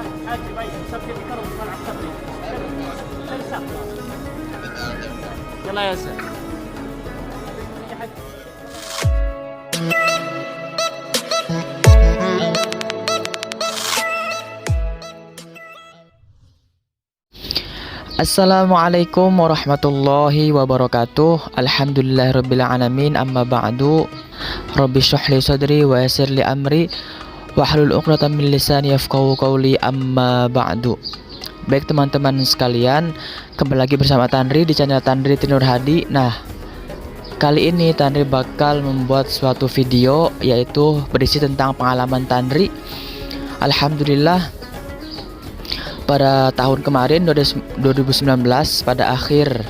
حاجة باي سبت كرم طلع سبت ترسم يلا يا سيد Assalamualaikum warahmatullahi wabarakatuh. Alhamdulillahirabbil alamin, amma ba'du. Rabbi shrah li sadri wa yassir li amri wahlul 'uqdatam min lisani yafqahu qawli, amma ba'du. Baik teman-teman sekalian, kembali lagi bersama Tanri di channel Tanri Tinur Hadi. Nah, kali ini Tanri bakal membuat suatu video yaitu berisi tentang pengalaman Tanri. Alhamdulillah, pada tahun kemarin 2019 pada akhir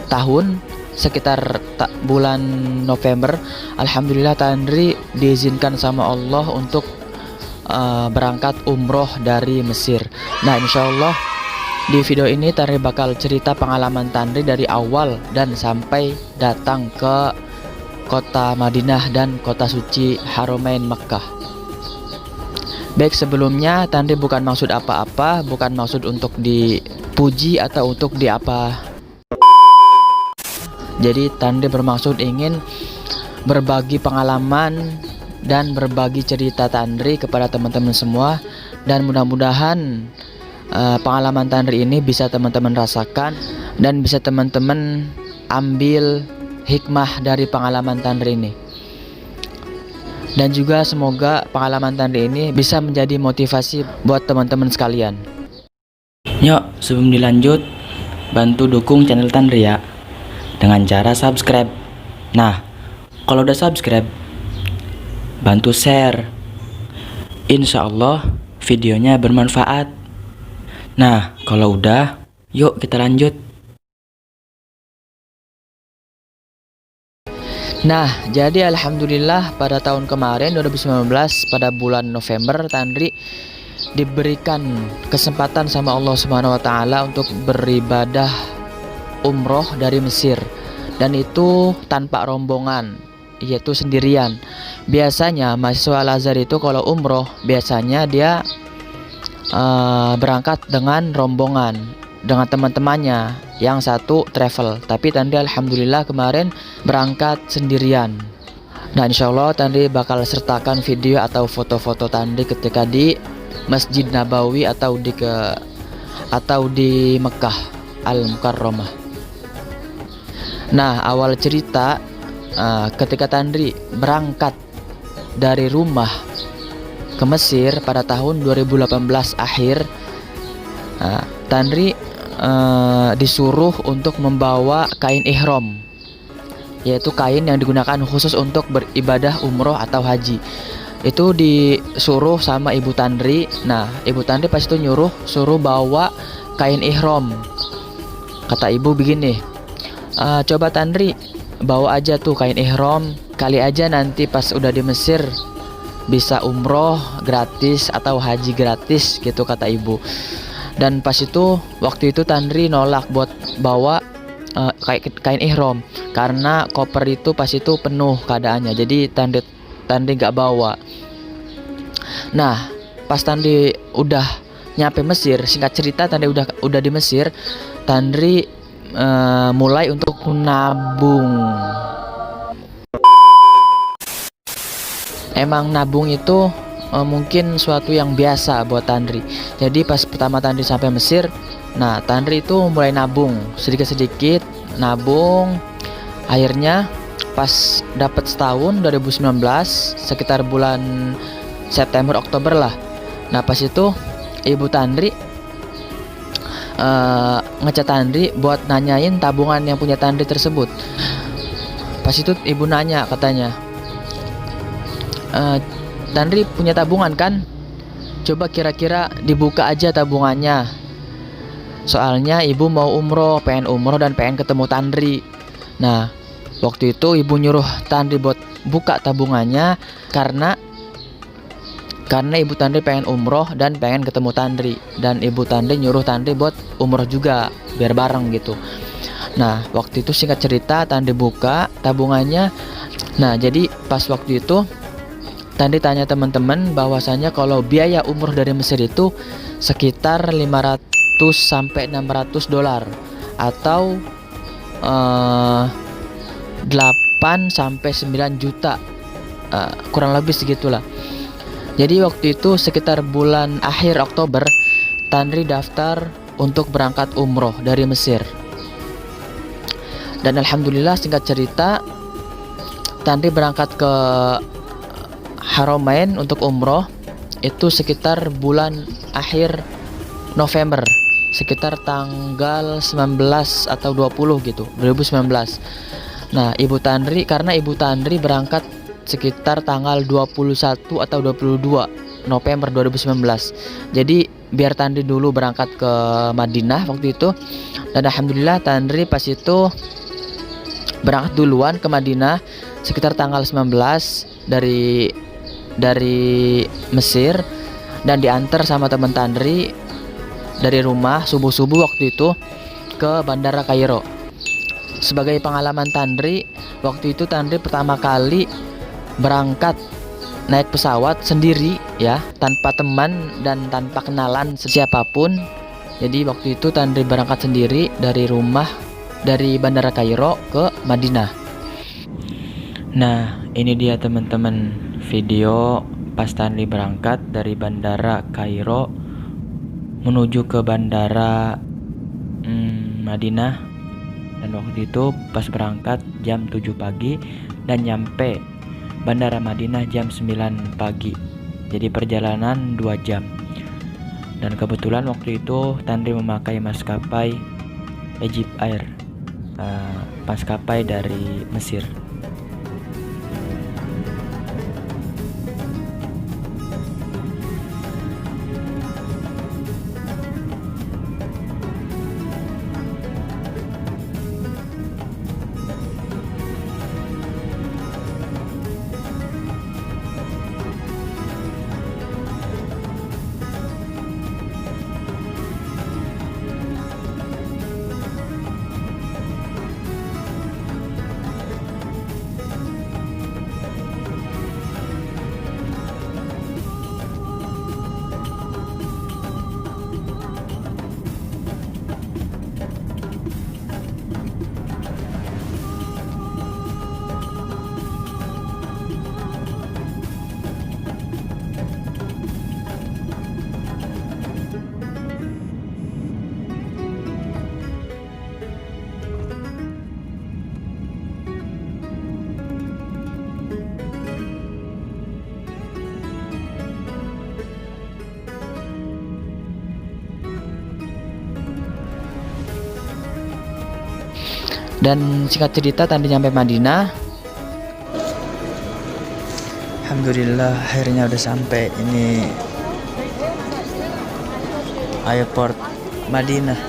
tahun sekitar bulan November, alhamdulillah Tanri diizinkan sama Allah untuk berangkat umroh dari Mesir. Nah, insya Allah di video ini Tanri bakal cerita pengalaman Tanri dari awal dan sampai datang ke kota Madinah dan kota suci Haramain Makkah. Baik, sebelumnya Tanri bukan maksud apa-apa, bukan maksud untuk dipuji atau untuk Jadi Tanri bermaksud ingin berbagi pengalaman dan berbagi cerita Tanri kepada teman-teman semua, dan mudah-mudahan pengalaman Tanri ini bisa teman-teman rasakan dan bisa teman-teman ambil hikmah dari pengalaman Tanri ini. Dan juga semoga pengalaman Tanri ini bisa menjadi motivasi buat teman-teman sekalian. Yuk, sebelum dilanjut, bantu dukung channel Tanri ya dengan cara subscribe. Nah, kalau udah subscribe, bantu share. Insya Allah videonya bermanfaat. Nah, kalau udah, yuk kita lanjut. Nah, jadi alhamdulillah pada tahun kemarin 2019 pada bulan November Tanri diberikan kesempatan sama Allah Subhanahu wa taala untuk beribadah umroh dari Mesir, dan itu tanpa rombongan, yaitu sendirian. Biasanya mahasiswa Al-Azhar itu kalau umroh biasanya dia berangkat dengan rombongan dengan teman-temannya, yang satu travel, tapi Tanri alhamdulillah kemarin berangkat sendirian. Nah, insya Allah Tanri bakal sertakan video atau foto-foto Tanri ketika di Masjid Nabawi atau di Mekah Al-Mukarramah. Nah, awal cerita ketika Tanri berangkat dari rumah ke Mesir pada tahun 2018 akhir, Tanri disuruh untuk membawa kain ihram, yaitu kain yang digunakan khusus untuk beribadah umroh atau haji. Itu disuruh sama ibu Tanri. Nah, ibu Tanri pas itu suruh bawa kain ihram. Kata ibu begini, coba Tanri bawa aja tuh kain ihram, kali aja nanti pas udah di Mesir bisa umroh gratis atau haji gratis gitu, kata ibu. Dan pas itu waktu itu Tanri nolak buat bawa kain ihram karena koper itu pas itu penuh keadaannya, jadi Tanri nggak bawa. Nah, pas Tanri udah nyampe Mesir, singkat cerita Tanri udah di Mesir, Tanri mulai untuk nabung. Emang nabung itu mungkin suatu yang biasa buat Tanri. Jadi pas pertama Tanri sampai Mesir, nah Tanri itu mulai nabung sedikit-sedikit, nabung. Akhirnya pas dapat setahun 2019 sekitar bulan September Oktober lah. Nah, pas itu ibu Tanri ngechat Tanri buat nanyain tabungan yang punya Tanri tersebut. Pas itu ibu nanya, katanya, Tanri punya tabungan kan? Coba kira-kira dibuka aja tabungannya. Soalnya ibu mau umroh, pengen umroh dan pengen ketemu Tanri. Nah, waktu itu ibu nyuruh Tanri buat buka tabungannya karena ibu Tanri pengen umroh dan pengen ketemu Tanri, dan ibu Tanri nyuruh Tanri buat umroh juga biar bareng gitu. Nah, waktu itu singkat cerita Tanri buka tabungannya. Nah, jadi pas waktu itu Tandi tanya teman-teman bahwasanya kalau biaya umroh dari Mesir itu sekitar 500 sampai 600 dolar atau 8 sampai 9 juta, kurang lebih segitulah. Jadi waktu itu sekitar bulan akhir Oktober Tandri daftar untuk berangkat umroh dari Mesir. Dan alhamdulillah, singkat cerita, Tandri berangkat ke Haramain untuk umroh itu sekitar bulan akhir November, sekitar tanggal 19 atau 20 gitu, 2019. Nah, karena Ibu Tandri berangkat sekitar tanggal 21 atau 22 November 2019. Jadi biar Tandri dulu berangkat ke Madinah waktu itu. Dan alhamdulillah Tandri pas itu berangkat duluan ke Madinah sekitar tanggal 19 dari Mesir, dan diantar sama teman Tandri dari rumah subuh-subuh waktu itu ke Bandara Kairo. Sebagai pengalaman Tandri, waktu itu Tandri pertama kali berangkat naik pesawat sendiri ya, tanpa teman dan tanpa kenalan siapapun. Jadi waktu itu Tandri berangkat sendiri dari Bandara Kairo ke Madinah. Nah, ini dia teman-teman video pas Tandri berangkat dari Bandara Kairo menuju ke Bandara Madinah. Dan waktu itu pas berangkat jam 7 pagi dan nyampe Bandara Madinah jam 9 pagi. Jadi perjalanan 2 jam. Dan kebetulan waktu itu Tandri memakai maskapai Egypt Air, maskapai dari Mesir. Dan singkat cerita Tandri nyampe Madinah. Alhamdulillah akhirnya udah sampai. Ini airport Madinah.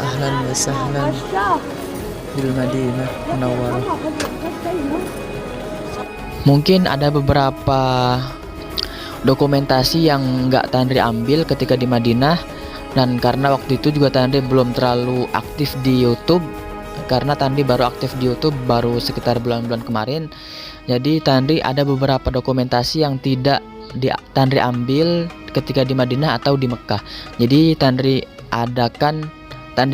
Ahlan wa sahlan bil Madinah Munawwarah. Mungkin ada beberapa dokumentasi yang nggak Tandri ambil ketika di Madinah. Dan karena waktu itu juga Tandri belum terlalu aktif di YouTube, karena Tandri baru aktif di YouTube baru sekitar bulan-bulan kemarin. Jadi Tandri ada beberapa dokumentasi yang tidak Tandri ambil ketika di Madinah atau di Mekah. Jadi Tandri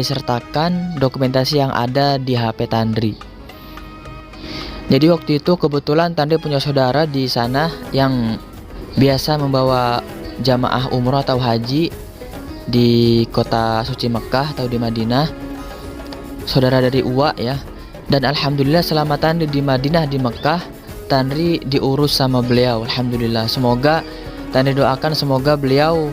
sertakan dokumentasi yang ada di HP Tandri. Jadi waktu itu kebetulan Tandri punya saudara di sana yang biasa membawa jamaah umroh atau haji di kota suci Mekah atau di Madinah, saudara dari Uwa ya. Dan alhamdulillah selama Tandri di Madinah, di Mekah, Tandri diurus sama beliau. Alhamdulillah, semoga Tandri doakan semoga beliau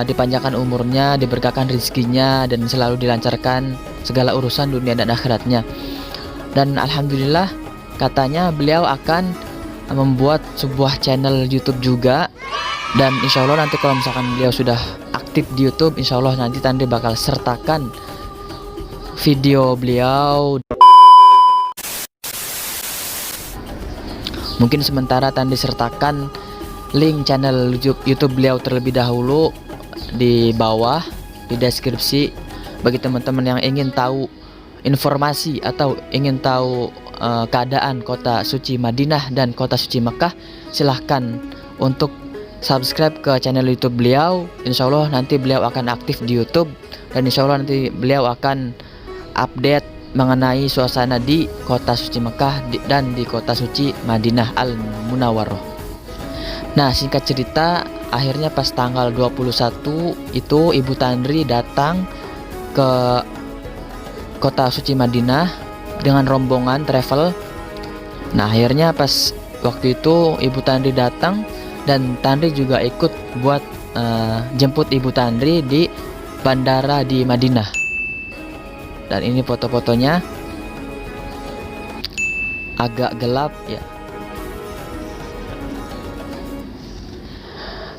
dipanjangkan umurnya, diberkahkan rezekinya, dan selalu dilancarkan segala urusan dunia dan akhiratnya. Dan alhamdulillah katanya beliau akan membuat sebuah channel YouTube juga. Dan insya Allah nanti kalau misalkan beliau sudah aktif di YouTube, insya Allah nanti Tandri bakal sertakan video beliau. Mungkin sementara Tandri sertakan link channel YouTube beliau terlebih dahulu di bawah di deskripsi bagi teman-teman yang ingin tahu informasi atau ingin tahu keadaan kota suci Madinah dan kota suci Mekah, silahkan untuk subscribe ke channel YouTube beliau. Insya Allah nanti beliau akan aktif di YouTube, dan insya Allah nanti beliau akan update mengenai suasana di kota suci Mekah dan di kota suci Madinah Al Munawwaroh. Nah, singkat cerita, akhirnya pas tanggal 21 itu Ibu Tandri datang ke kota suci Madinah dengan rombongan travel. Nah, akhirnya pas waktu itu Ibu Tandri datang, dan Tandri juga ikut buat jemput Ibu Tandri di bandara di Madinah. Dan ini foto-fotonya agak gelap ya.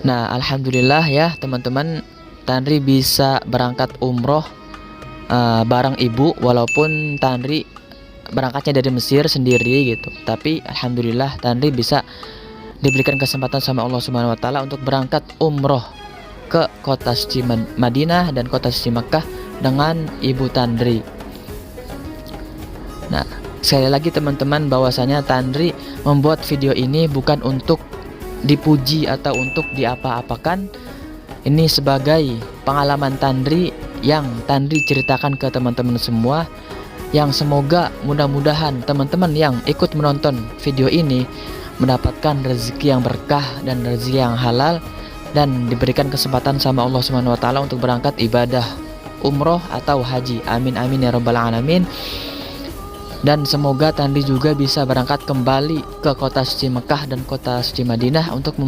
Nah, alhamdulillah ya teman-teman, Tandri bisa berangkat umroh bareng ibu, walaupun Tandri berangkatnya dari Mesir sendiri gitu. Tapi alhamdulillah Tandri bisa diberikan kesempatan sama Allah Subhanahu wa taala untuk berangkat umroh ke kota suci Madinah dan kota suci Makkah dengan Ibu Tandri. Nah, sekali lagi teman-teman, bahwasanya Tandri membuat video ini bukan untuk dipuji atau untuk diapa-apakan. Ini sebagai pengalaman Tandri yang Tandri ceritakan ke teman-teman semua, yang semoga mudah-mudahan teman-teman yang ikut menonton video ini mendapatkan rezeki yang berkah dan rezeki yang halal, dan diberikan kesempatan sama Allah Subhanahu wa taala untuk berangkat ibadah umroh atau haji. Amin amin ya rabbal alamin. Dan semoga Tandri juga bisa berangkat kembali ke kota suci Mekah dan kota suci Madinah untuk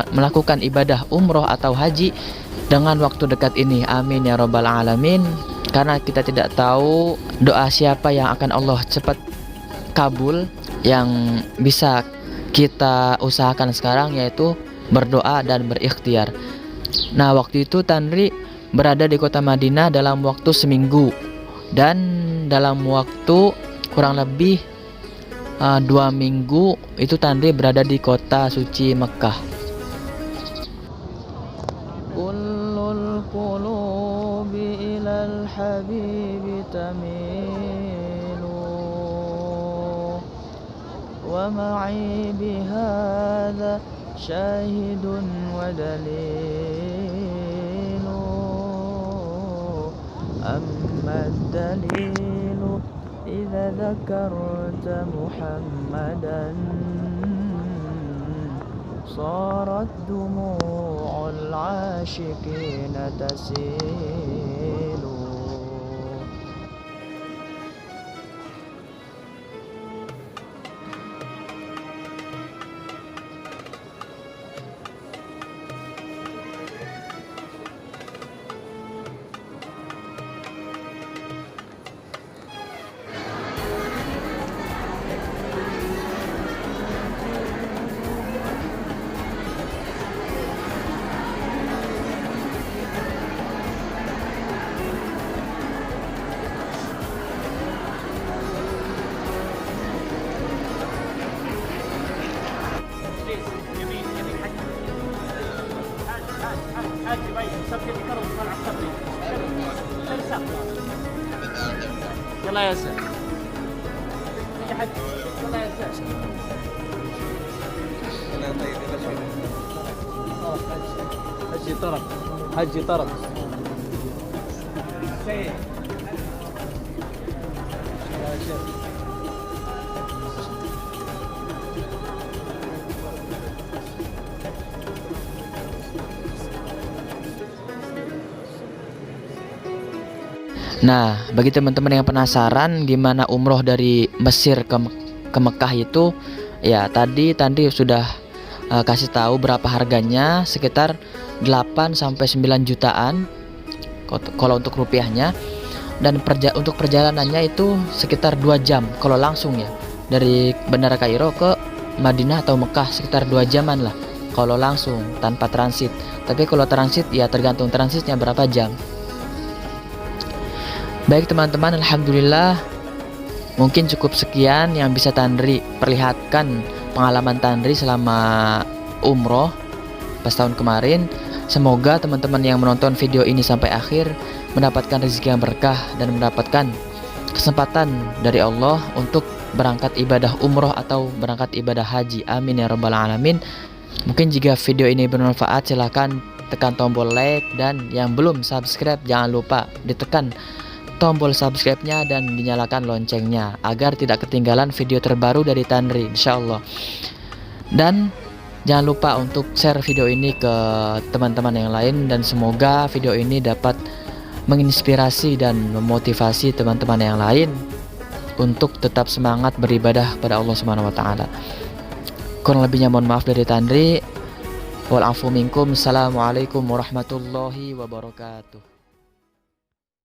melakukan ibadah umroh atau haji dengan waktu dekat ini. Amin ya rabbal alamin. Karena kita tidak tahu doa siapa yang akan Allah cepat kabul. Yang bisa kita usahakan sekarang yaitu berdoa dan berikhtiar. Nah, waktu itu Tandri berada di kota Madinah dalam waktu seminggu, dan dalam waktu kurang lebih 2 minggu itu Tandri berada di kota suci Mekah. Kullul qulubi ilal habibi tamilu wa ma'i bihadha syahidun wa dalilu amma dalilu إذا ذكرت محمدا صارت دموع العاشقين تسيل. حاجي باي سبت الكرم طلع صبري شمسة يلا يا سيد يا حاج يلا يا سيد حجي طرف حجي طرف سيد Nah, bagi teman-teman yang penasaran gimana umroh dari Mesir ke Mekah itu, ya tadi Tandri sudah kasih tahu berapa harganya, sekitar 8 sampai 9 jutaan kalau untuk rupiahnya. Dan untuk perjalanannya itu sekitar 2 jam kalau langsung ya. Dari Bandara Kairo ke Madinah atau Mekah sekitar 2 jaman lah kalau langsung tanpa transit. Tapi kalau transit ya tergantung transitnya berapa jam. Baik teman-teman, alhamdulillah mungkin cukup sekian yang bisa Tandri perlihatkan pengalaman Tandri selama umroh pas tahun kemarin. Semoga teman-teman yang menonton video ini sampai akhir mendapatkan rezeki yang berkah dan mendapatkan kesempatan dari Allah untuk berangkat ibadah umroh atau berangkat ibadah haji. Amin ya rabbal alamin. Mungkin jika video ini bermanfaat, silahkan tekan tombol like, dan yang belum subscribe jangan lupa ditekan tombol subscribe-nya dan dinyalakan loncengnya agar tidak ketinggalan video terbaru dari Tanri insyaallah. Dan jangan lupa untuk share video ini ke teman-teman yang lain, dan semoga video ini dapat menginspirasi dan memotivasi teman-teman yang lain untuk tetap semangat beribadah pada Allah Subhanahu wa taala. Kurang lebihnya mohon maaf dari Tanri. Wal afu minkum. Assalamualaikum warahmatullahi wabarakatuh.